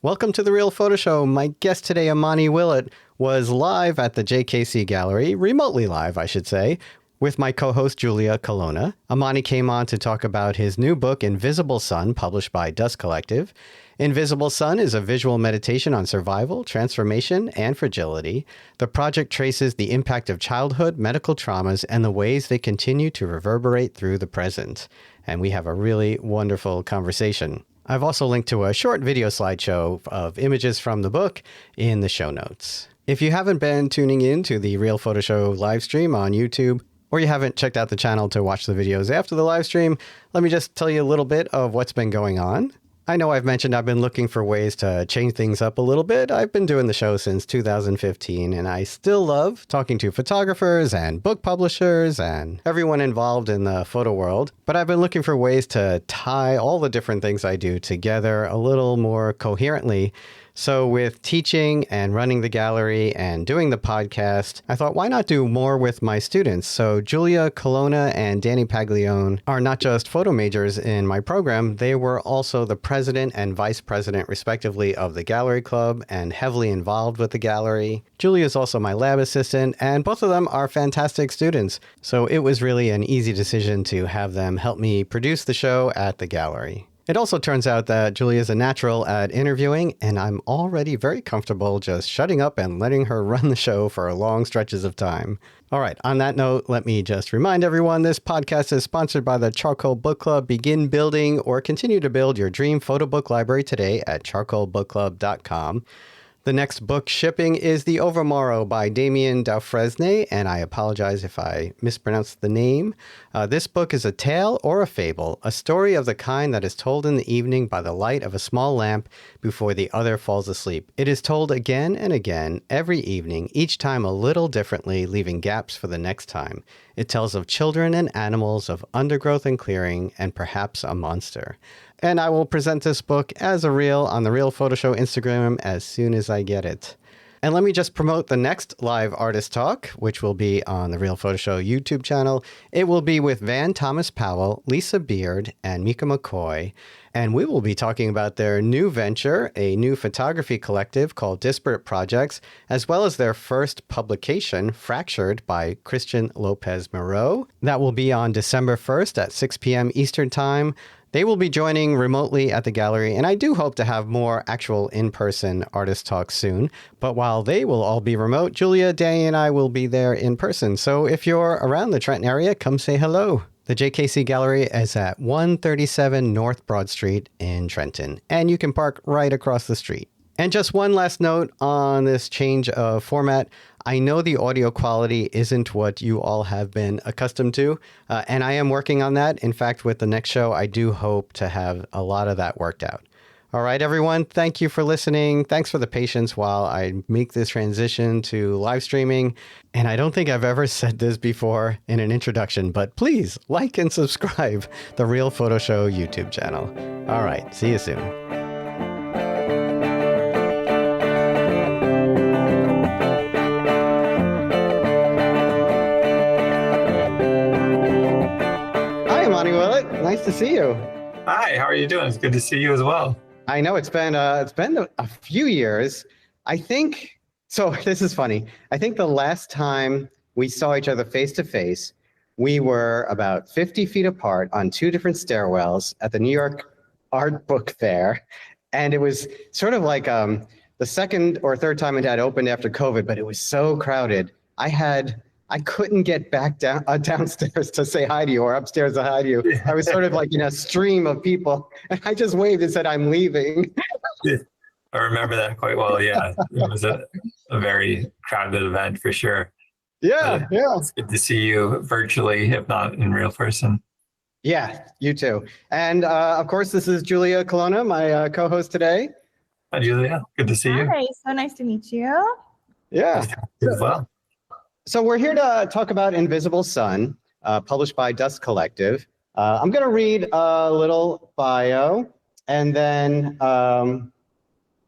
Welcome to The Real Photo Show. My guest today, Amani Willett, was live at the JKC Gallery, remotely live, I should say, with my co-host, Julia Colonna. Amani came on to talk about his new book, Invisible Sun, published by Dust Collective. Invisible Sun is a visual meditation on survival, transformation, and fragility. The project traces the impact of childhood, medical traumas, and the ways they continue to reverberate through the present. And we have a really wonderful conversation. I've also linked to a short video slideshow of images from the book in the show notes. If you haven't been tuning in to the Real Photo Show live stream on YouTube, or you haven't checked out the channel to watch the videos after the live stream, let me just tell you a little bit of what's been going on. I know I've mentioned I've been looking for ways to change things up a little bit. I've been doing the show since 2015, and I still love talking to photographers and book publishers and everyone involved in the photo world. But I've been looking for ways to tie all the different things I do together a little more coherently. So with teaching and running the gallery and doing the podcast, I thought, why not do more with my students? So Julia Colonna and Danny Paglione are not just photo majors in my program, they were also the president and vice president, respectively, of the gallery club and heavily involved with the gallery. Julia is also my lab assistant, and both of them are fantastic students. So it was really an easy decision to have them help me produce the show at the gallery. It also turns out that Julia is a natural at interviewing, and I'm already very comfortable just shutting up and letting her run the show for long stretches of time. All right, on that note, let me just remind everyone this podcast is sponsored by the Charcoal Book Club. Begin building or continue to build your dream photo book library today at charcoalbookclub.com. The next book shipping is The Overmorrow by Damien Daufresne, and I apologize if I mispronounced the name. This book is a tale or a fable, a story of the kind that is told in the evening by the light of a small lamp before the other falls asleep. It is told again and again every evening, each time a little differently, leaving gaps for the next time. It tells of children and animals, of undergrowth and clearing, and perhaps a monster. And I will present this book as a reel on the Real Photo Show Instagram as soon as I get it. And let me just promote the next live artist talk, which will be on the Real Photo Show YouTube channel. It will be with Van Thomas Powell, Lisa Beard, and Mika McCoy. And we will be talking about their new venture, a new photography collective called Disparate Projects, as well as their first publication, Fractured by Christian Lopez Moreau. That will be on December 1st at 6 p.m. Eastern Time. They will be joining remotely at the gallery, and I do hope to have more actual in-person artist talks soon. But while they will all be remote, Julia, Danny, and I will be there in person. So if you're around the Trenton area, come say hello. The JKC Gallery is at 137 North Broad Street in Trenton, and you can park right across the street. And just one last note on this change of format. I know the audio quality isn't what you all have been accustomed to, and I am working on that. In fact, with the next show, I do hope to have a lot of that worked out. All right, everyone, thank you for listening. Thanks for the patience while I make this transition to live streaming. And I don't think I've ever said this before in an introduction, but please like and subscribe the Real Photo Show YouTube channel. All right, see you soon. Amani Willett, nice to see you. Hi, how are you doing? It's good to see you as well. I know it's been a few years. I think so. This is funny. I think the last time we saw each other face to face, we were about 50 feet apart on two different stairwells at the New York Art Book Fair, and it was sort of like the second or third time it had opened after COVID, but it was so crowded. I couldn't get back downstairs to say hi to you or upstairs to hi to you. I was sort of like in a stream of people, and I just waved and said, I'm leaving. I remember that quite well. Yeah, it was a very crowded event for sure. Yeah. It's good to see you virtually, if not in real person. Yeah, you too. And of course, this is Julia Colonna, my co-host today. Hi, Julia. Good to see you. Hi, so nice to meet you. Yeah. As well. So we're here to talk about Invisible Sun, published by Dust Collective. I'm going to read a little bio, and then I'm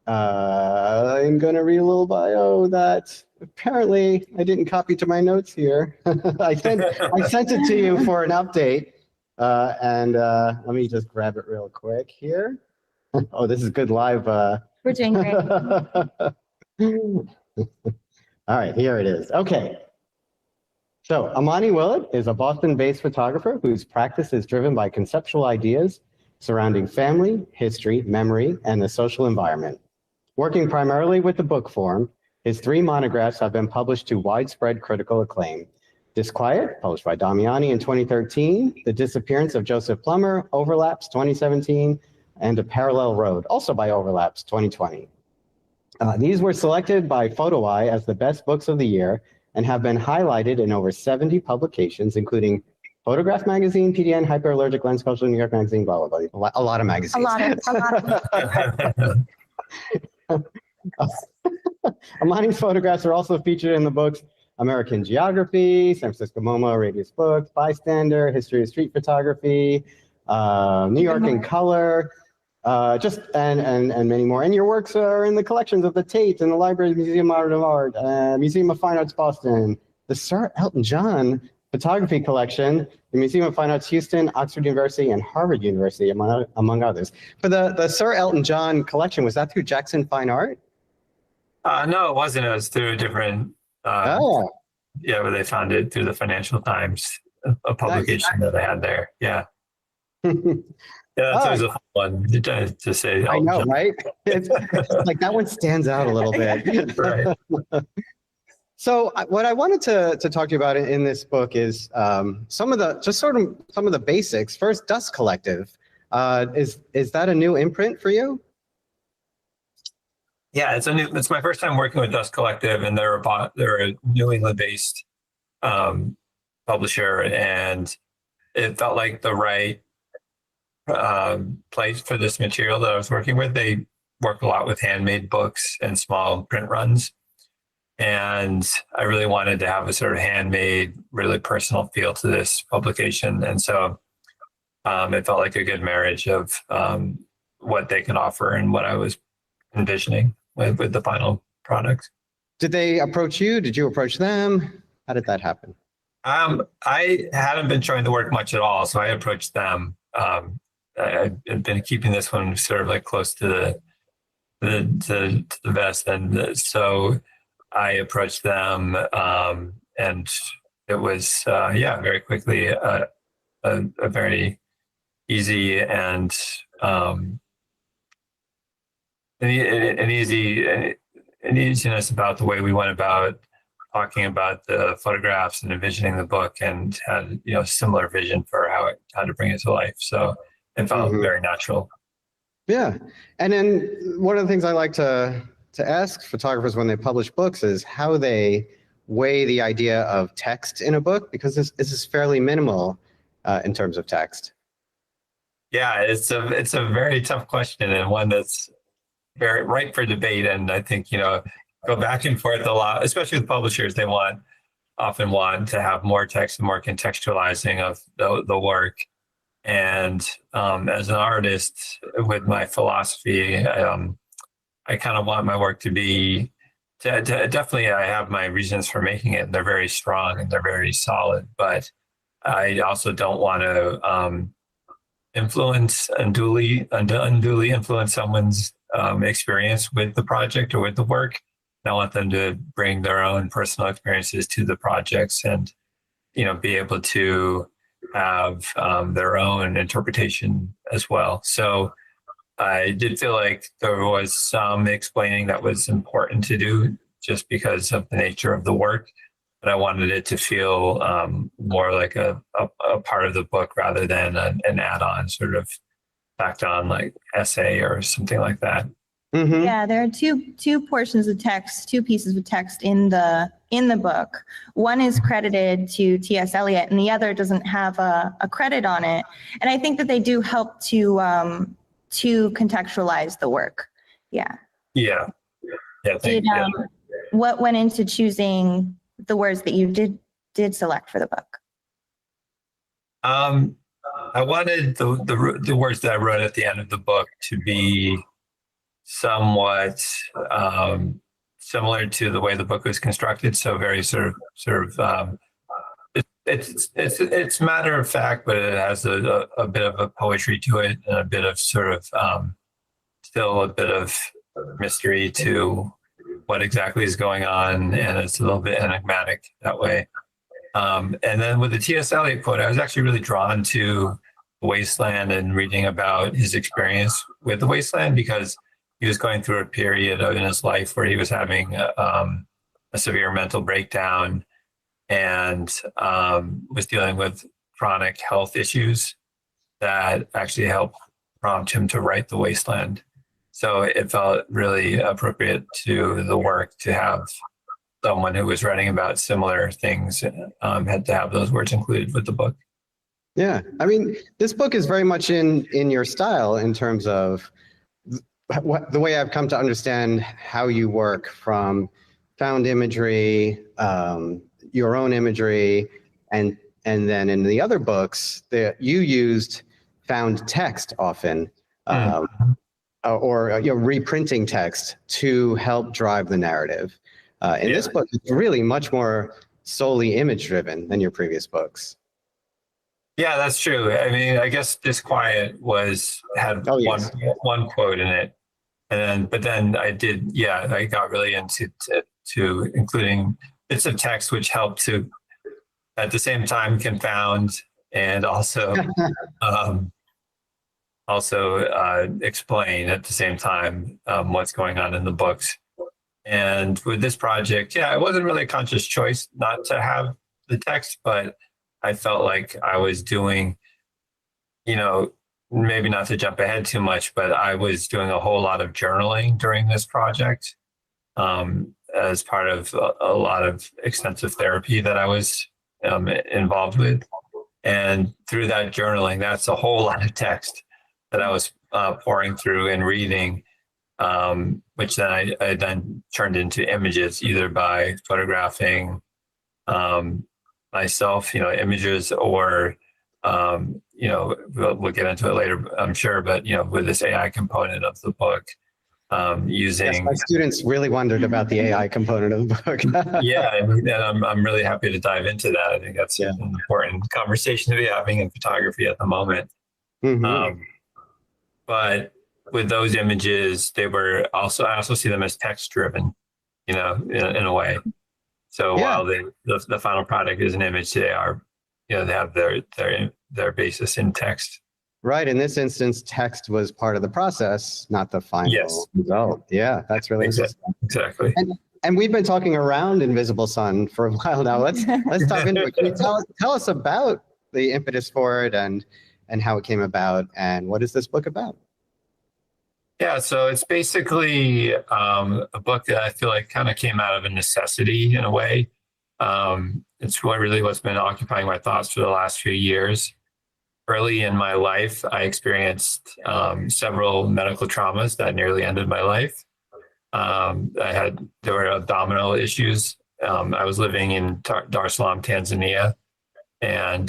going to read a little bio that apparently I didn't copy to my notes here. I sent it to you for an update, and let me just grab it real quick here. Oh, this is good live We're doing great. All right, here it is. Okay. So Amani Willett is a Boston-based photographer whose practice is driven by conceptual ideas surrounding family, history, memory, and the social environment. Working primarily with the book form, his 3 monographs have been published to widespread critical acclaim. Disquiet, published by Damiani in 2013, The Disappearance of Joseph Plummer, Overlapse 2017, and A Parallel Road, also by Overlapse 2020. These were selected by PhotoEye as the best books of the year and have been highlighted in over 70 publications, including Photograph Magazine, PDN, Hyperallergic, Lensculture, New York Magazine, blah, blah, blah. A lot of magazines. Amani's photographs are also featured in the books American Geography, San Francisco MoMA, Radius Books, Bystander, History of Street Photography, New York in Color, and many more. And your works are in the collections of the Tate and the Library Museum of Modern Art, Museum of Fine Arts Boston, the Sir Elton John Photography Collection, the Museum of Fine Arts Houston, Oxford University, and Harvard University, among others. For the Sir Elton John collection, was that through Jackson Fine Art? No, it wasn't. It was through a different, where they found it through the Financial Times, a publication that I had there. Yeah. Yeah, that's always a fun one to say. I know, right? It's like that one stands out a little bit. Right. So what I wanted to talk to you about in this book is some of the basics. First, Dust Collective. Is that a new imprint for you? Yeah, it's my first time working with Dust Collective, and they're a New England-based publisher, and it felt like the right place for this material that I was working with. They work a lot with handmade books and small print runs, and I really wanted to have a sort of handmade, really personal feel to this publication, and so it felt like a good marriage of what they can offer and what I was envisioning with the final product. Did they approach you? Did you approach them? How did that happen? I hadn't been trying to work much at all, so I approached them. I've been keeping this one sort of like close to the vest, and so I approached them, and it was very quickly a very easy and an easiness about the way we went about talking about the photographs and envisioning the book, and had similar vision for how to bring it to life. So it felt very natural. Yeah, and then one of the things I like to ask photographers when they publish books is how they weigh the idea of text in a book, because this is fairly minimal in terms of text. Yeah, it's a very tough question, and one that's very ripe for debate. And I think go back and forth a lot, especially with publishers. They often want to have more text and more contextualizing of the work. And as an artist, with my philosophy, I kind of want my work to be definitely. I have my reasons for making it, and they're very strong and they're very solid. But I also don't want to unduly influence someone's experience with the project or with the work. I want them to bring their own personal experiences to the projects, and be able to have their own interpretation as well. So I did feel like there was some explaining that was important to do, just because of the nature of the work. But I wanted it to feel more like a part of the book rather than an add-on, sort of backed on like essay or something like that. Mm-hmm. Yeah, there are two portions of text, two pieces of text in the book. One is credited to T.S. Eliot, and the other doesn't have a credit on it. And I think that they do help to contextualize the work. Yeah. Yeah. What went into choosing the words that you did select for the book? I wanted the words that I wrote at the end of the book to be somewhat similar to the way the book was constructed. So very sort of it's matter of fact, but it has a bit of a poetry to it, and a bit of sort of still a bit of mystery to what exactly is going on, and it's a little bit enigmatic that way. And then with the T.S. Eliot quote, I was actually really drawn to Wasteland and reading about his experience with the Wasteland, because he was going through a period in his life where he was having a severe mental breakdown and was dealing with chronic health issues that actually helped prompt him to write The Wasteland. So it felt really appropriate to the work to have someone who was writing about similar things had to have those words included with the book. Yeah, I mean, this book is very much in your style in terms of the way I've come to understand how you work, from found imagery, your own imagery, and then in the other books that you used found text often, or reprinting text to help drive the narrative. In this book, it's really much more solely image driven than your previous books. Yeah, that's true. I mean, I guess Disquiet had one quote in it, but then I got really into to including bits of text which helped to at the same time confound and also explain at the same time what's going on in the books. And with this project, it wasn't really a conscious choice not to have the text, but I felt like I was doing, maybe not to jump ahead too much, but I was doing a whole lot of journaling during this project as part of a lot of extensive therapy that I was involved with. And through that journaling, that's a whole lot of text that I was pouring through and reading, which then I then turned into images, either by photographing myself, images, or we'll get into it later, I'm sure, but with this AI component of the book, using. Yes, my students really wondered about the AI component of the book. And I'm really happy to dive into that. I think that's an important conversation to be having in photography at the moment. Mm-hmm. But with those images, I also see them as text driven, in a way. So while the final product is an image, they are, they have their basis in text. Right. In this instance, text was part of the process, not the final result. Yeah, that's really interesting. Exactly. And we've been talking around Invisible Sun for a while now. Let's dive into it. Can you tell us about the impetus for it and how it came about, and what is this book about? Yeah, so it's basically a book that I feel like kind of came out of a necessity in a way. It's really what's been occupying my thoughts for the last few years. Early in my life, I experienced several medical traumas that nearly ended my life. There were abdominal issues. I was living in Dar es Salaam, Tanzania, and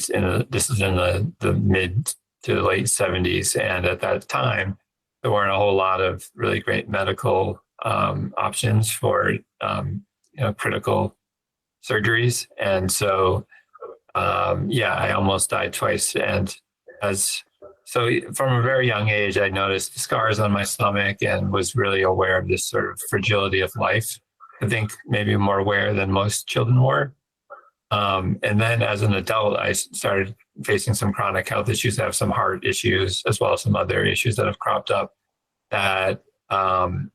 this is in the mid to late 70s. And at that time, there weren't a whole lot of really great medical options for critical surgeries, and so I almost died twice. And from a very young age, I noticed scars on my stomach and was really aware of this sort of fragility of life. I think maybe more aware than most children were. And then as an adult, I started facing some chronic health issues. I have some heart issues, as well as some other issues that have cropped up that I'll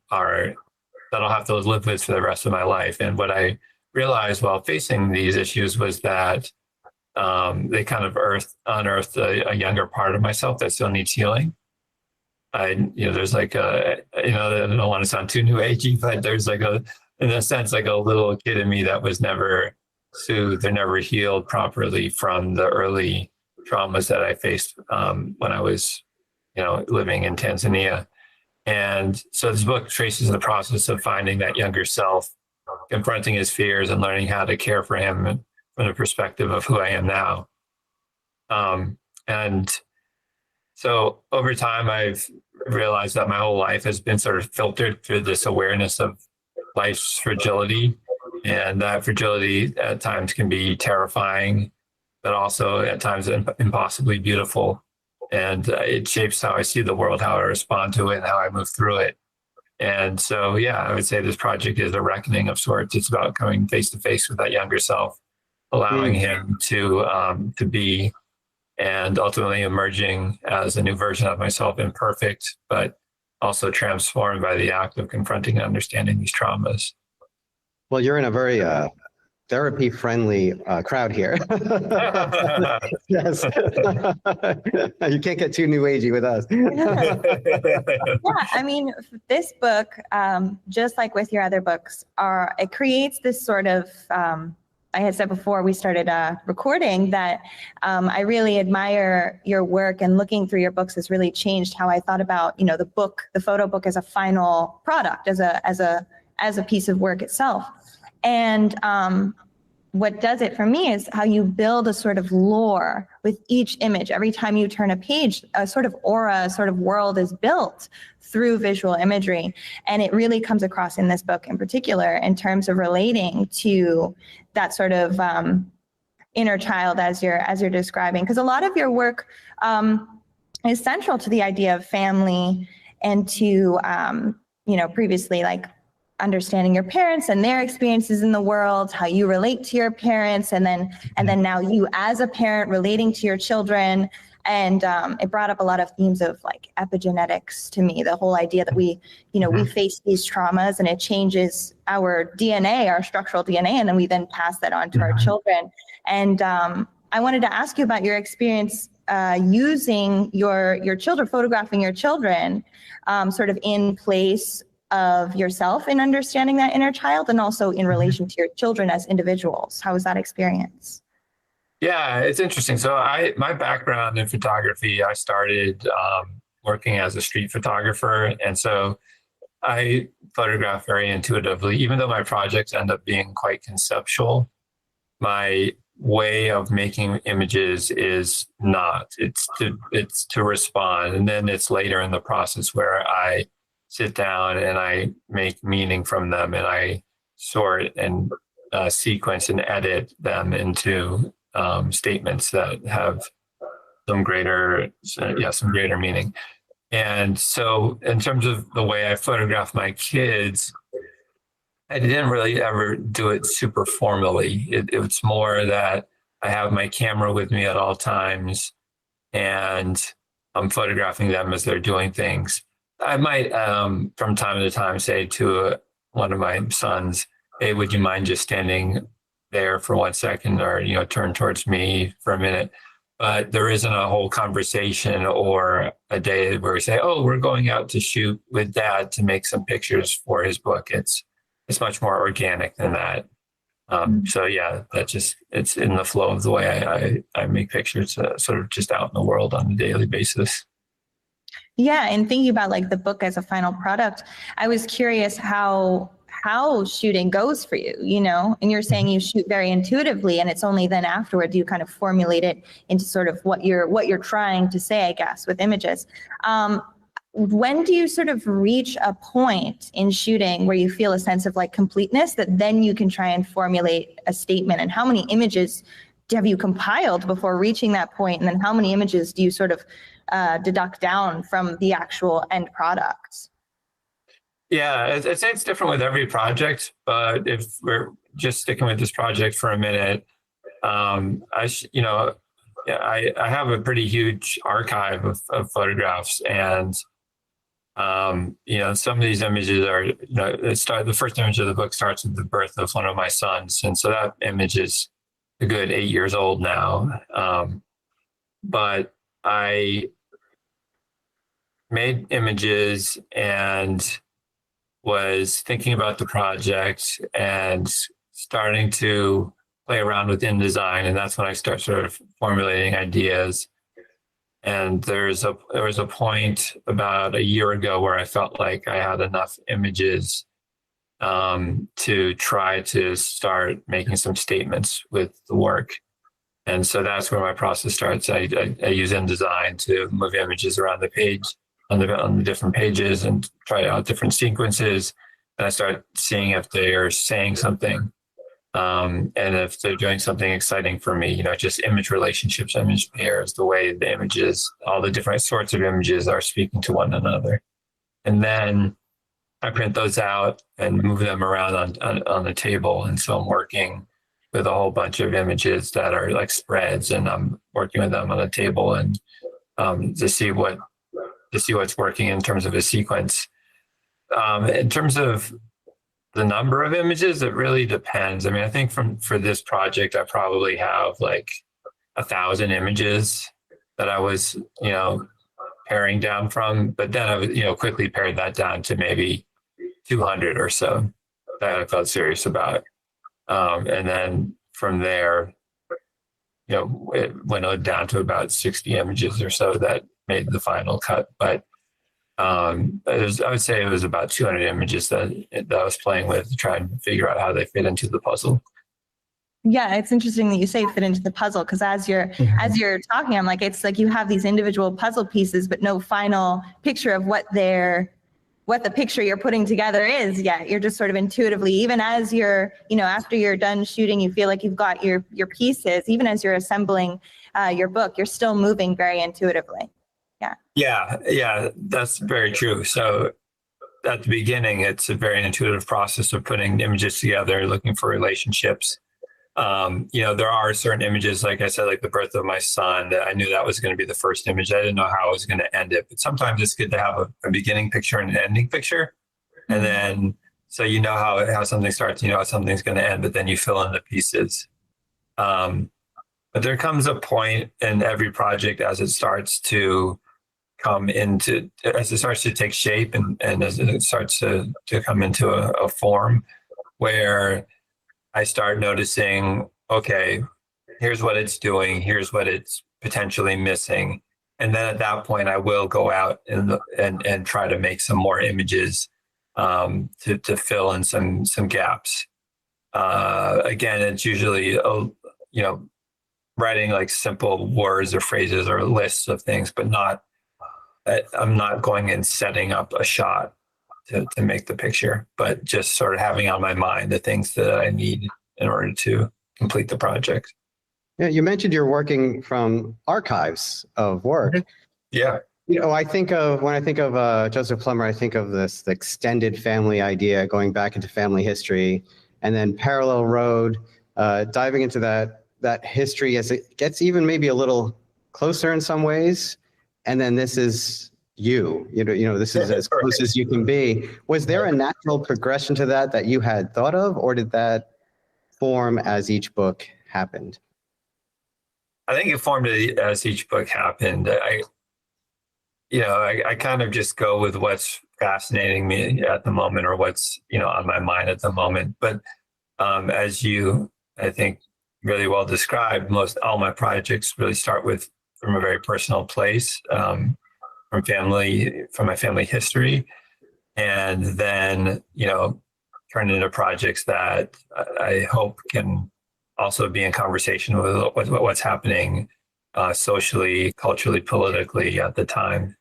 have to live with for the rest of my life. And what I realized while facing these issues was that they kind of unearthed a younger part of myself that still needs healing. There's like I don't want to sound too new agey, but there's in a sense, like a little kid in me that was never soothed or never healed properly from the early traumas that I faced when I was, living in Tanzania. And so this book traces the process of finding that younger self, confronting his fears, and learning how to care for him from the perspective of who I am now. And so over time, I've realized that my whole life has been sort of filtered through this awareness of life's fragility. And that fragility at times can be terrifying, but also at times impossibly beautiful. And it shapes how I see the world, how I respond to it, and how I move through it. And so, yeah, I would say this project is a reckoning of sorts. It's about coming face to face with that younger self, allowing him to be, and ultimately emerging as a new version of myself, imperfect, but also transformed by the act of confronting and understanding these traumas. Well, you're in a very therapy-friendly crowd here. Yes. You can't get too new agey with us. Yeah, I mean, this book, just like with your other books, it creates this sort of, I had said before we started recording that I really admire your work, and looking through your books has really changed how I thought about, the photo book as a final product, as a piece of work itself. And what does it for me is how you build a sort of lore with each image. Every time you turn a page, a sort of aura, a sort of world is built through visual imagery. And it really comes across in this book in particular in terms of relating to that sort of inner child as you're describing. Because a lot of your work is central to the idea of family and to, previously, like, understanding your parents and their experiences in the world, how you relate to your parents, and then now you as a parent relating to your children. And it brought up a lot of themes of like epigenetics to me, the whole idea that we face these traumas and it changes our DNA, our structural DNA, and then we then pass that on to our children. And I wanted to ask you about your experience using your children, photographing your children, sort of in place of yourself in understanding that inner child, and also in relation to your children as individuals. How was that experience? Yeah, it's interesting. So my background in photography, I started working as a street photographer. And so I photograph very intuitively, even though my projects end up being quite conceptual. My way of making images is not. It's to respond. And then it's later in the process where I sit down and I make meaning from them, and I sort and sequence and edit them into statements that have some greater meaning. And so in terms of the way I photograph my kids, I didn't really ever do it super formally. It's more that I have my camera with me at all times, and I'm photographing them as they're doing things. I might, from time to time, say to one of my sons, "Hey, would you mind just standing there for 1 second, or turn towards me for a minute?" But there isn't a whole conversation or a day where we say, "Oh, we're going out to shoot with Dad to make some pictures for his book." It's much more organic than that. So yeah, it's in the flow of the way I make pictures, sort of just out in the world on a daily basis. Yeah, and thinking about like the book as a final product, I was curious how shooting goes for you, and you're saying you shoot very intuitively, and it's only then afterward you kind of formulate it into sort of what you're trying to say, I guess, with images. When do you sort of reach a point in shooting where you feel a sense of like completeness that then you can try and formulate a statement? And how many images have you compiled before reaching that point? And then how many images do you sort of deduct down from the actual end product? Yeah, I'd say it's different with every project, but if we're just sticking with this project for a minute, I have a pretty huge archive of photographs, and some of these images are, the first image of the book starts with the birth of one of my sons, and so that image is a good 8 years old now. But I made images and was thinking about the project and starting to play around with InDesign, and that's when I start sort of formulating ideas. And there was a point about a year ago where I felt like I had enough images to try to start making some statements with the work. And so that's where my process starts. I use InDesign to move images around the page, on the different pages, and try out different sequences. And I start seeing if they are saying something, and if they're doing something exciting for me. Just image relationships, image pairs, the way the images, all the different sorts of images are speaking to one another. And then I print those out and move them around on the table. And so I'm working with a whole bunch of images that are like spreads, and I'm working with them on the table and to see what's working in terms of a sequence. In terms of the number of images, it really depends. I mean, I think for this project, I probably have like 1,000 images that I was, paring down from, but then I was, quickly pared that down to maybe 200 or so that I felt serious about. And then from there, it went down to about 60 images or so that made the final cut. But I would say it was about 200 images that I was playing with to try and figure out how they fit into the puzzle. Yeah, it's interesting that you say fit into the puzzle, because as you're talking, I'm like, it's like you have these individual puzzle pieces, but no final picture of what the picture you're putting together is yet. You're just sort of intuitively, even as you're, after you're done shooting, you feel like you've got your pieces. Even as you're assembling your book, you're still moving very intuitively. Yeah, that's very true. So at the beginning, it's a very intuitive process of putting images together, looking for relationships. There are certain images, like I said, like the birth of my son, that I knew that was going to be the first image. I didn't know how I was going to end it, but sometimes it's good to have a beginning picture and an ending picture. And then, so how something starts, how something's going to end, but then you fill in the pieces. But there comes a point in every project as it starts to take shape and as it starts to come into a form where I start noticing, okay, here's what it's doing, here's what it's potentially missing. And then at that point, I will go out and try to make some more images to fill in some gaps. Again, it's usually, writing like simple words or phrases or lists of things, but I'm not going and setting up a shot to make the picture, but just sort of having on my mind the things that I need in order to complete the project. Yeah, you mentioned you're working from archives of work. Yeah. When I think of Joseph Plummer, I think of the extended family idea, going back into family history, and then Parallel Road, diving into that history as it gets even maybe a little closer in some ways. And then this is this is as close as you can be. Was there a natural progression to that you had thought of, or did that form as each book happened? I think it formed as each book happened. I kind of just go with what's fascinating me at the moment, or what's, on my mind at the moment. But as you, I think, really well described, all my projects really start from a very personal place. From my family history, and then, turn into projects that I hope can also be in conversation with what's happening socially, culturally, politically at the time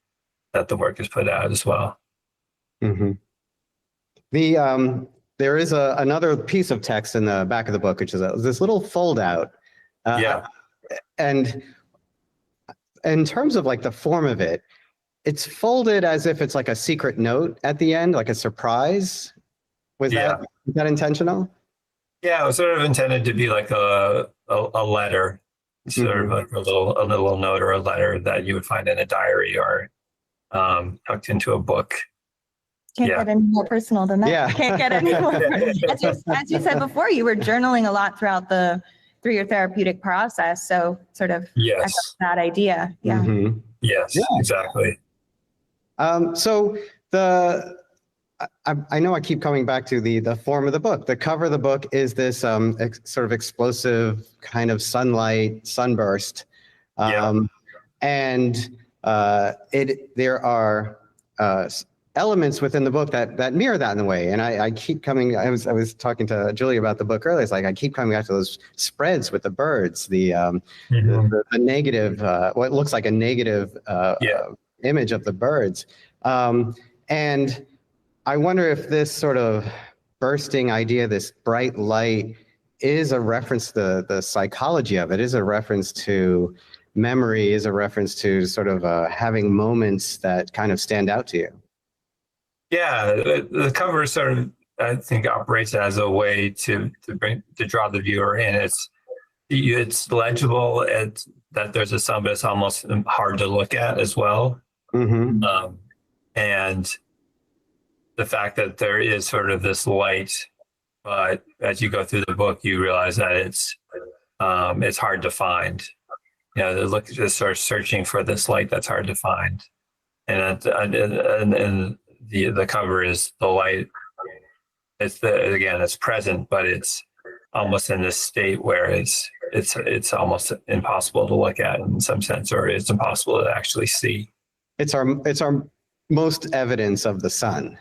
that the work is put out as well. Mm-hmm. There is another piece of text in the back of the book, which is this little fold out. And in terms of like the form of it, it's folded as if it's like a secret note at the end, like a surprise. Was that intentional? Yeah, it was sort of intended to be like a letter, sort of like a little note or a letter that you would find in a diary or tucked into a book. Can't get any more personal than that. Yeah. Can't get any more. As you said before, you were journaling a lot through your therapeutic process. So sort of that idea. Yeah. Mm-hmm. Yes, exactly. So I know I keep coming back to the form of the book. The cover of the book is this sort of explosive kind of sunburst. And there are elements within the book that mirror that in a way. And I keep coming, I was talking to Julia about the book earlier. It's like I keep coming back to those spreads with the birds, the negative, what looks like a negative image of the birds. And I wonder if this sort of bursting idea, this bright light, is a reference to the psychology of it, is a reference to memory, is a reference to sort of having moments that kind of stand out to you. Yeah, the cover sort of, I think, operates as a way to draw the viewer in. It's legible. That there's a sun, but it's almost hard to look at as well. Mm-hmm. And the fact that there is sort of this light, but as you go through the book, you realize that it's hard to find. You know, just sort of searching for this light that's hard to find, and the cover is the light. It's present, but it's almost in this state where it's almost impossible to look at in some sense, or it's impossible to actually see. It's our most evidence of the sun.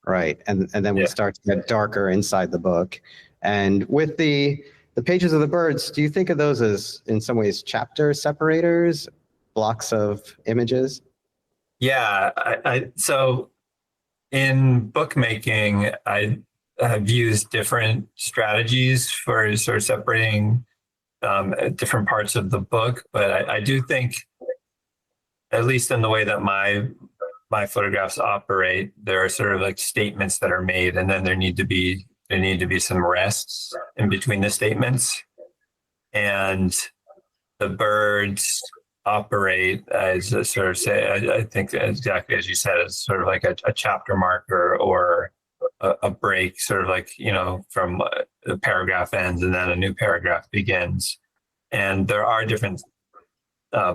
Right. And then we start to get darker inside the book. And with the pages of the birds, do you think of those as in some ways chapter separators, blocks of images? Yeah. So in bookmaking, I have used different strategies for sort of separating different parts of the book. But I do think, at least in the way that my photographs operate, there are sort of like statements that are made, and then there need to be some rests in between the statements. And the birds operate as a sort of I think exactly as you said, as sort of like a chapter marker or a break, sort of like, you know, from a paragraph ends and then a new paragraph begins. And there are different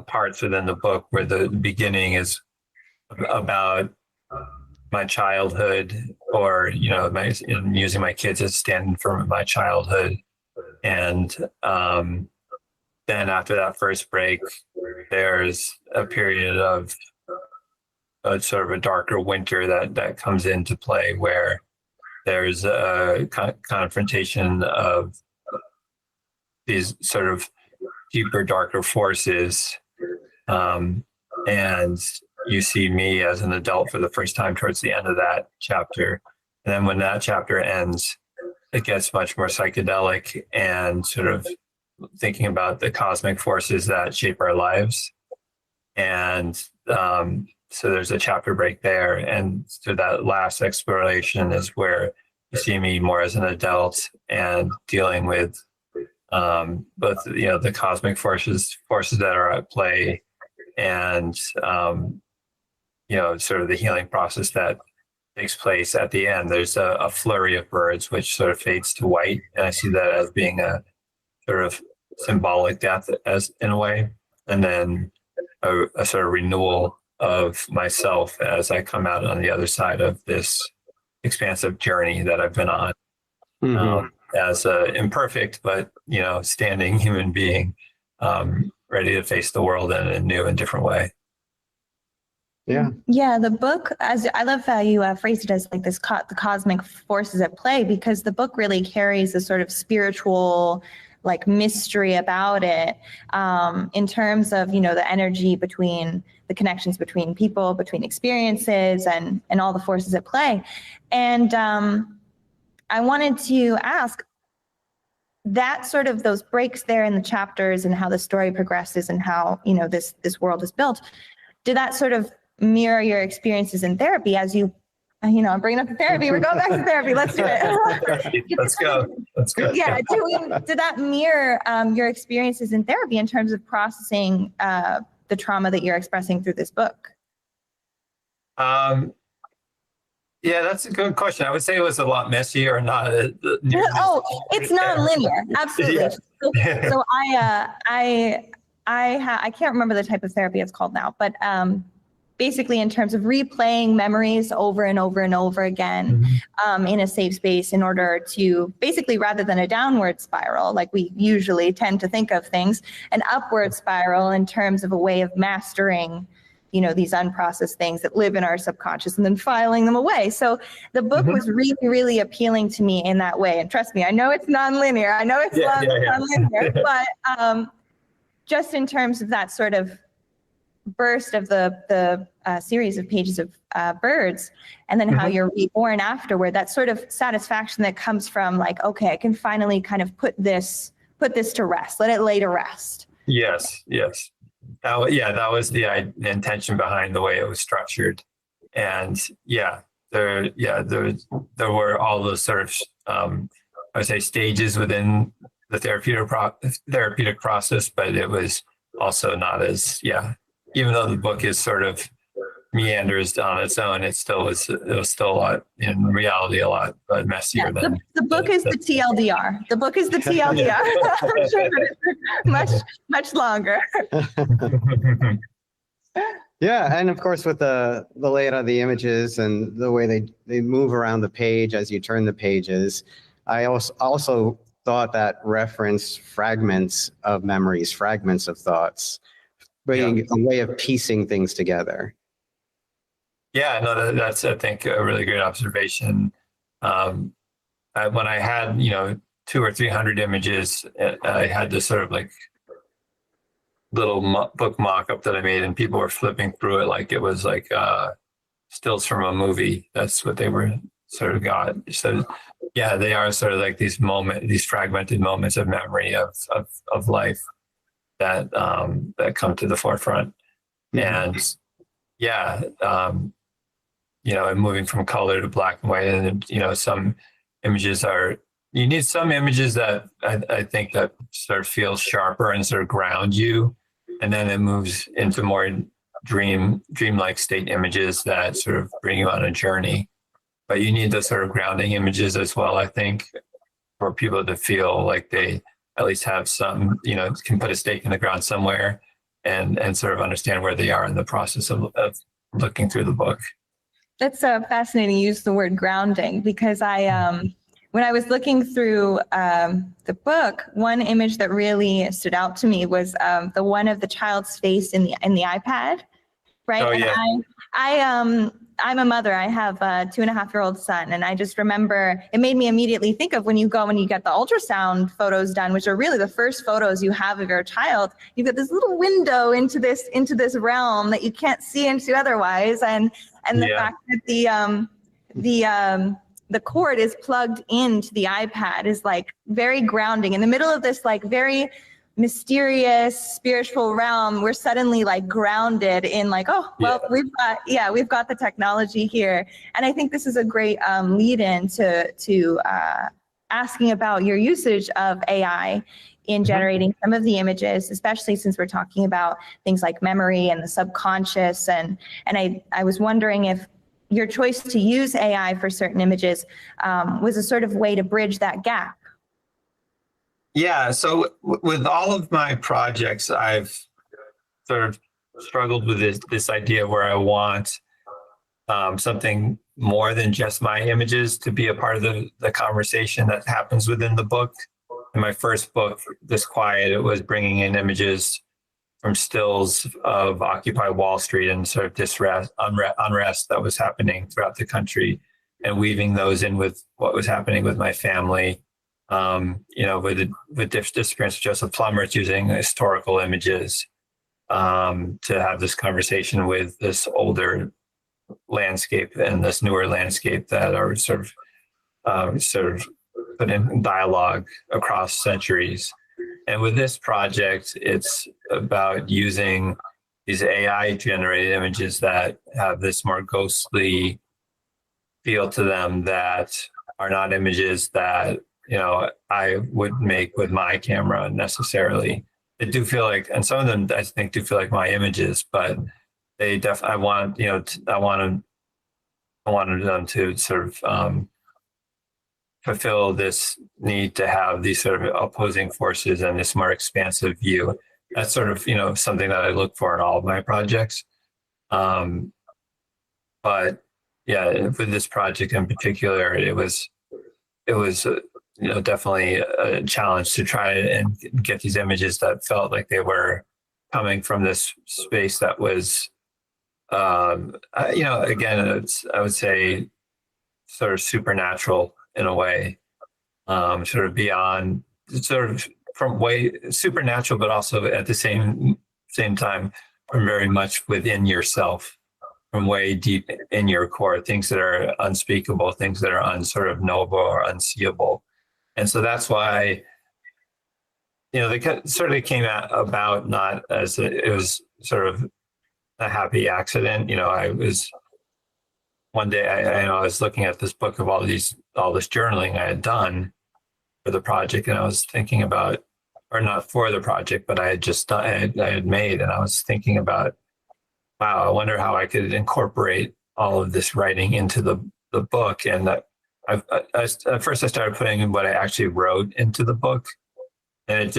parts within the book where the beginning is about my childhood, or, you know, using my kids as stand for my childhood. And then after that first break, there's a period of sort of a darker winter that comes into play, where there's a confrontation of these sort of deeper, darker forces. And you see me as an adult for the first time towards the end of that chapter. And then when that chapter ends, it gets much more psychedelic and sort of thinking about the cosmic forces that shape our lives. And so there's a chapter break there. And so that last exploration is where you see me more as an adult and dealing with both, you know, the cosmic forces that are at play, and you know, sort of the healing process that takes place at the end. There's a flurry of birds which sort of fades to white, and I see that as being a sort of symbolic death, as in a way, and then a sort of renewal of myself as I come out on the other side of this expansive journey that I've been on. Mm-hmm. As an imperfect but, you know, standing human being, ready to face the world in a new and different way. Yeah, the book, as I love how you phrased it as like this, the cosmic forces at play, because the book really carries a sort of spiritual, like, mystery about it, in terms of, you know, the energy between the connections between people, between experiences, and all the forces at play. And I wanted to ask, that sort of those breaks there in the chapters and how the story progresses and how, you know, this world is built, did that sort of mirror your experiences in therapy? As you know, I'm bringing up the therapy. We're going back to therapy. Let's do it. Let's go. Yeah. Did that mirror your experiences in therapy in terms of processing the trauma that you're expressing through this book? Yeah, that's a good question. I would say it was a lot messier, or not. It's non-linear. Absolutely. Yeah. So I can't remember the type of therapy it's called now, but basically in terms of replaying memories over and over and over again, mm-hmm. In a safe space, in order to basically, rather than a downward spiral, like we usually tend to think of things, an upward spiral in terms of a way of mastering, you know, these unprocessed things that live in our subconscious and then filing them away. So the book mm-hmm. was really, really appealing to me in that way. And trust me, I know it's nonlinear. I know it's nonlinear, but just in terms of that sort of burst of the series of pages of birds, and then mm-hmm. how you're reborn afterward, that sort of satisfaction that comes from like, okay, I can finally kind of put this to rest, let it lay to rest. Yes. That was the intention behind the way it was structured. And there were all those sort of, I would say, stages within the therapeutic process, but it was also not as, even though the book is sort of meanders on its own, it was still a lot, in reality, a lot messier than the book is the TLDR. The book is the TLDR. I'm sure that it's much longer. Yeah, and of course with the layout of the images and the way they move around the page as you turn the pages, I also thought that referenced fragments of memories, fragments of thoughts, being a way of piecing things together. Yeah, no, that's, I think, a really great observation. When I had, 200 or 300 images, I had this sort of like little book mock-up that I made, and people were flipping through it like it was like stills from a movie. That's what they were sort of got. So yeah, they are sort of like these fragmented moments of memory of life that come to the forefront. And and moving from color to black and white, and some images you need some images that I think that sort of feel sharper and sort of ground you, and then it moves into more dreamlike state images that sort of bring you on a journey. But you need those sort of grounding images as well, I think, for people to feel like they at least have some, can put a stake in the ground somewhere and sort of understand where they are in the process of looking through the book. That's fascinating. You use the word grounding, because when I was looking through the book, one image that really stood out to me was the one of the child's face in the iPad, right? Oh, yeah. And I'm a mother. I have a 2.5-year-old son, and I just remember it made me immediately think of when you go and you get the ultrasound photos done, which are really the first photos you have of your child. You've got this little window into this realm that you can't see into otherwise, and the fact that the cord is plugged into the iPad is like very grounding. In the middle of this like very mysterious spiritual realm, we're suddenly like grounded in like, we've got the technology here. And I think this is a great lead in to asking about your usage of AI in generating some of the images, especially since we're talking about things like memory and the subconscious. And I was wondering if your choice to use AI for certain images was a sort of way to bridge that gap. Yeah, so with all of my projects, I've sort of struggled with this idea where I want something more than just my images to be a part of the conversation that happens within the book. In my first book, Disquiet, it was bringing in images from stills of Occupy Wall Street and sort of unrest that was happening throughout the country, and weaving those in with what was happening with my family. With Disappearance of Joseph Plummer, it's using historical images to have this conversation with this older landscape and this newer landscape that are sort of put in dialogue across centuries. And with this project, it's about using these AI-generated images that have this more ghostly feel to them, that are not images that I would make with my camera necessarily. They do feel like, and some of them I think do feel like my images, but they definitely, I wanted them to sort of fulfill this need to have these sort of opposing forces and this more expansive view. That's sort of, something that I look for in all of my projects. But yeah, with this project in particular, it was definitely a challenge to try and get these images that felt like they were coming from this space that was, again, I would say sort of supernatural in a way, sort of beyond, sort of from way supernatural, but also at the same time, from very much within yourself, from way deep in your core, things that are unspeakable, things that are unsort of knowable or unseeable. And so that's why, they sort of came about not as it was sort of a happy accident. I was one day I was looking at this book of all this journaling I had done for the project, and I was thinking about, or not for the project, but I had just done, I had made, and I was thinking about, wow, I wonder how I could incorporate all of this writing into the book. And at first I started putting in what I actually wrote into the book, and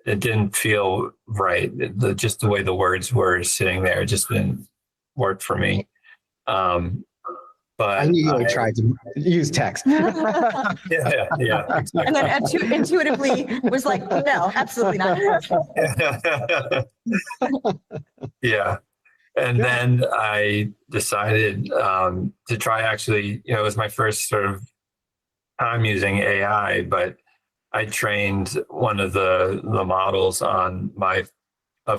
it didn't feel right. Just the way the words were sitting there, it just didn't work for me. But I knew you would try to use text. yeah, exactly. And then intuitively was like, no, absolutely not. Yeah. And then I decided to try, actually, it was my first sort of time using AI, but I trained one of the models on my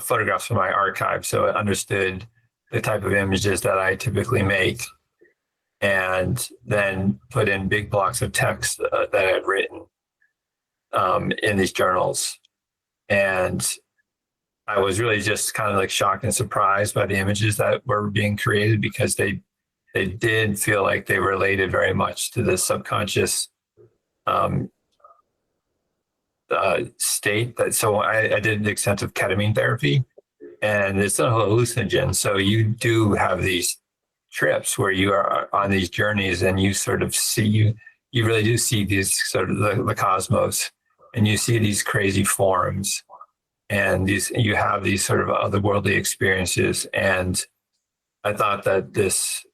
photographs from my archive, so it understood the type of images that I typically make, and then put in big blocks of text that I had written in these journals. And I was really just kind of like shocked and surprised by the images that were being created, because they did feel like they related very much to the subconscious state. So I did extensive ketamine therapy, and it's a hallucinogen. So you do have these trips where you are on these journeys, and you sort of see, you really do see these sort of the cosmos, and you see these crazy forms, and you have these sort of otherworldly experiences. And I thought that this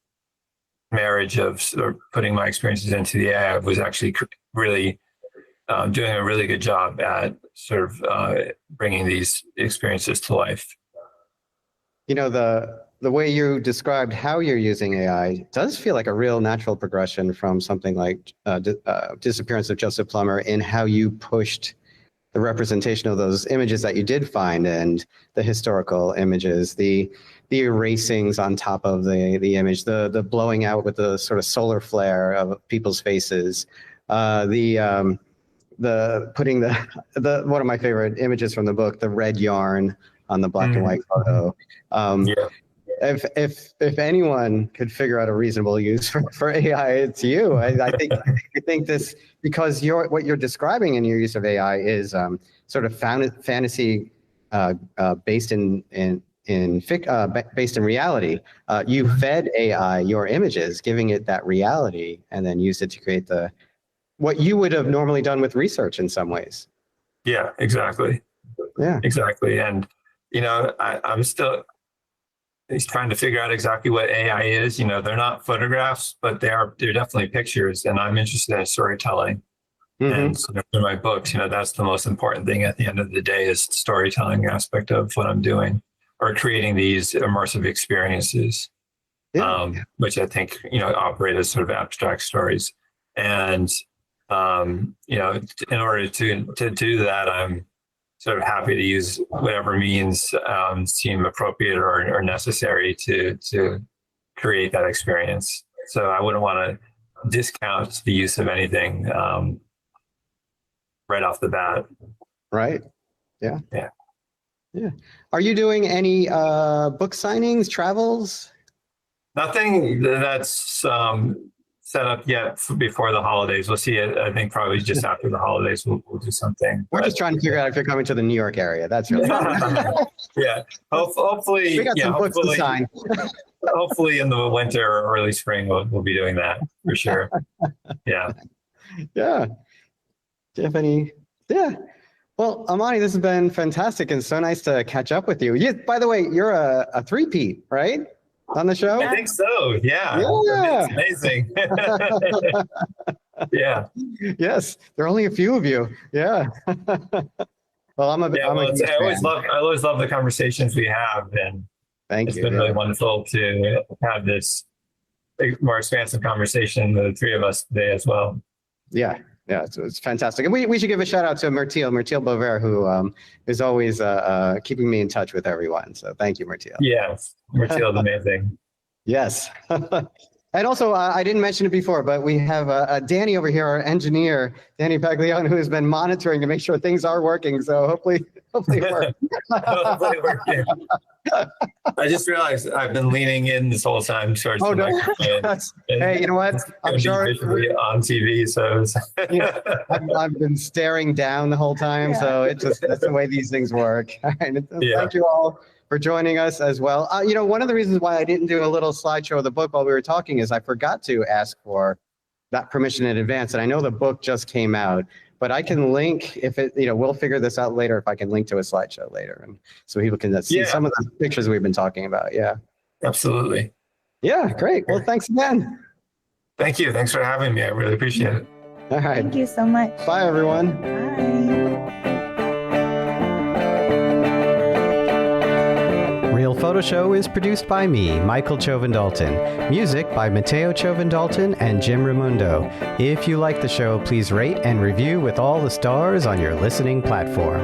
marriage of sort of putting my experiences into the AI was actually really doing a really good job at sort of bringing these experiences to life. The way you described how you're using AI does feel like a real natural progression from something like Disappearance of Joseph Plummer, in how you pushed the representation of those images that you did find, and the historical images, the erasings on top of the image, the blowing out with the sort of solar flare of people's faces, the putting the one of my favorite images from the book, the red yarn on the black and white photo. If anyone could figure out a reasonable use for AI, it's you. I think this, because what you're describing in your use of AI is sort of fantasy based in reality. You fed AI your images, giving it that reality, and then used it to create what you would have normally done with research in some ways. Yeah, exactly. Yeah, exactly. And I'm still trying to figure out exactly what AI is. They're not photographs, but they're definitely pictures, and I'm interested in storytelling. Mm-hmm. And so in my books, that's the most important thing at the end of the day, is the storytelling aspect of what I'm doing, or creating these immersive experiences, which I think operate as sort of abstract stories. And in order to do that, I'm sort of happy to use whatever means seem appropriate or necessary to create that experience. So I wouldn't want to discount the use of anything right off the bat. Right. Yeah. Yeah. Yeah. Are you doing any book signings, travels? Nothing that's set up yet before the holidays. We'll see it. I think probably just after the holidays we'll do something. We're just trying to figure out if you're coming to the New York area. That's really yeah. Hopefully, we got some books to sign. Hopefully in the winter or early spring we'll be doing that for sure. Yeah. Yeah. Do you have any? Yeah. Well, Amani, this has been fantastic and so nice to catch up with you. By the way, you're a three-peat, right? On the show? I think so. Yeah. It's amazing. Yeah. Yes. There are only a few of you. Yeah. Well, I always love the conversations we have, and it's been really wonderful to have this more expansive conversation, the three of us today as well. Yeah. Yeah, it's fantastic. And we should give a shout out to Myrtil Bover, who is always keeping me in touch with everyone. So thank you, Myrtil. Yes, Myrtil's amazing. Yes. And also, I didn't mention it before, but we have Danny over here, our engineer, Danny Paglione, who has been monitoring to make sure things are working. So hopefully Hopefully it worked. Hopefully it worked, yeah. I just realized I've been leaning in this whole time towards the no. microphone. Hey, you know what? I'm sure on TV, so I've been staring down the whole time, so that's the way these things work. All right. Thank you all for joining us as well. One of the reasons why I didn't do a little slideshow of the book while we were talking is I forgot to ask for that permission in advance. And I know the book just came out, but I can link if it, we'll figure this out later if I can link to a slideshow later. And so people can see some of the pictures we've been talking about. Yeah. Absolutely. Yeah, great. Well, thanks again. Thank you. Thanks for having me. I really appreciate it. All right. Thank you so much. Bye, everyone. Bye. Real Photo Show is produced by me, Michael Chovin-Dalton. Music by Matteo Chovin-Dalton and Jim Raimundo. If you like the show, please rate and review with all the stars on your listening platform.